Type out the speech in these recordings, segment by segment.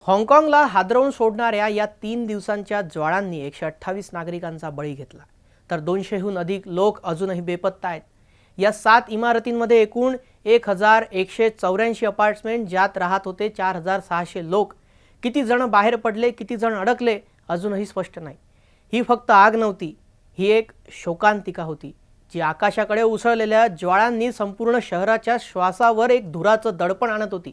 हाँगकाँगला हादरवून सोडणाऱ्या या 3 दिवसांच्या ज्वाळांनी 128 नागरिकांचा बळी घेतला, तर 200हून अधिक लोक अजूनही बेपत्ता आहेत। या 7 इमारतींमध्ये एकूण 1184 अपार्टमेंट, ज्यात राहत होते 4600 लोक। किती जण बाहेर पडले, किती जण अडकले अजूनही स्पष्ट नाही। ही फक्त आग नव्हती, ही एक शोकांतिका होती, जी आकाशाकडे उसळलेल्या ज्वाळांनी संपूर्ण शहराच्या श्वासावर एक धुराचं दडपण आणत होती।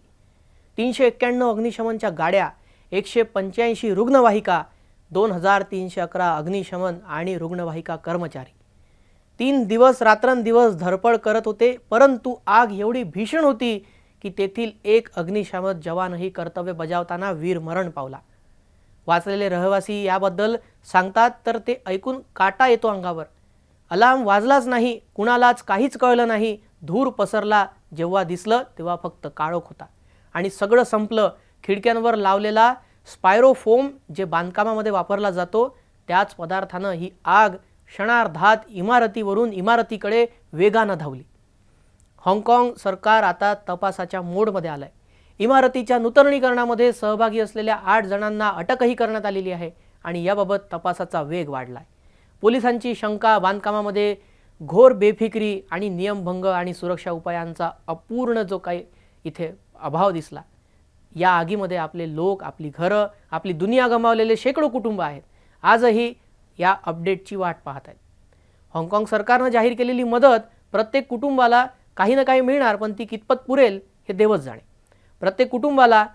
391 अग्निशमनच्या गाड्या, 185 रुग्णवाहिका, 2311 अग्निशमन आणि रुग्णवाहिका कर्मचारी 3 दिवस रात्रंदिवस धडपड करत होते, परंतु आग एवढी भीषण होती की तेथील एक अग्निशमन जवानही कर्तव्य बजावताना वीरमरण पावला। वाचलेले रहिवासी याबद्दल सांगतात तर ते ऐकून काटा येतो अंगावर। अलार्म वाजलाच नाही, कुणालाच काहीच कळलं नाही। धूर पसरला, जेव्हा दिसलं तेव्हा फक्त काळोख होता आणि सगळं संपलं। खिडक्यांवर लावलेला स्पायरोफोम, जे बांधकामामध्ये वापरला जातो, त्याच पदार्थानं ही आग क्षणार्धात इमारतीवरून इमारतीकडे वेगानं धावली। हाँगकाँग सरकार आता तपासाच्या मोडमध्ये आलंय। इमारतीच्या नूतनीकरणामध्ये सहभागी असलेल्या 8 जणांना अटकही करण्यात आलेली आहे आणि याबाबत तपासाचा वेग वाढलाय। पोलिसांची शंका, बांधकामामध्ये घोर बेफिक्री आणि नियमभंग आणि सुरक्षा उपायांचा अपूर्ण जो काही इथे अभाव दिसला। या आगीमध्ये आपले लोक, आपली घरं, आपली दुनिया गमावलेले शेकडो कुटुंब आहेत, आजही या अपडेटची वाट पाहत आहेत। हाँगकाँग सरकारने जाहीर केलेली मदत प्रत्येक कुटुंबाला काही ना काही मिळणार, पण ती कितपत पुरेल हे देवच जाणे। प्रत्येक कुटुंबाला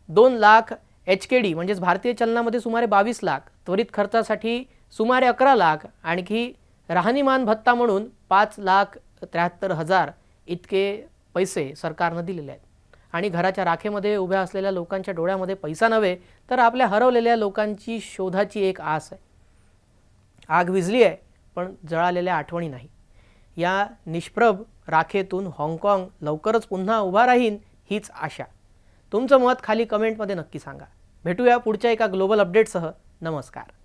2 लाख HKD म्हणजे भारतीय चलनामध्ये सुमारे 22 लाख, त्वरित खर्चासाठी सुमारे 11 लाख, आणखी राहणीमान भत्ता म्हणून 5,73,000 इतके पैसे सरकारने दिलेले आहेत। आणि घराच्या राखेमध्ये उभ्या असलेल्या लोकांच्या डोळ्यामध्ये पैसा नव्हे, तर आपल्या हरवलेल्या लोकांची शोधाची एक आस आहे। आग विझली आहे, पण जळालेल्या आठवणी नाही। या निष्प्रभ राखेतून हाँगकाँग लवकरच पुन्हा उभा राहील, हीच आशा। तुमचं मत खाली कमेंटमध्ये नक्की सांगा। भेटूया पुढच्या एका ग्लोबल अपडेटसह। नमस्कार।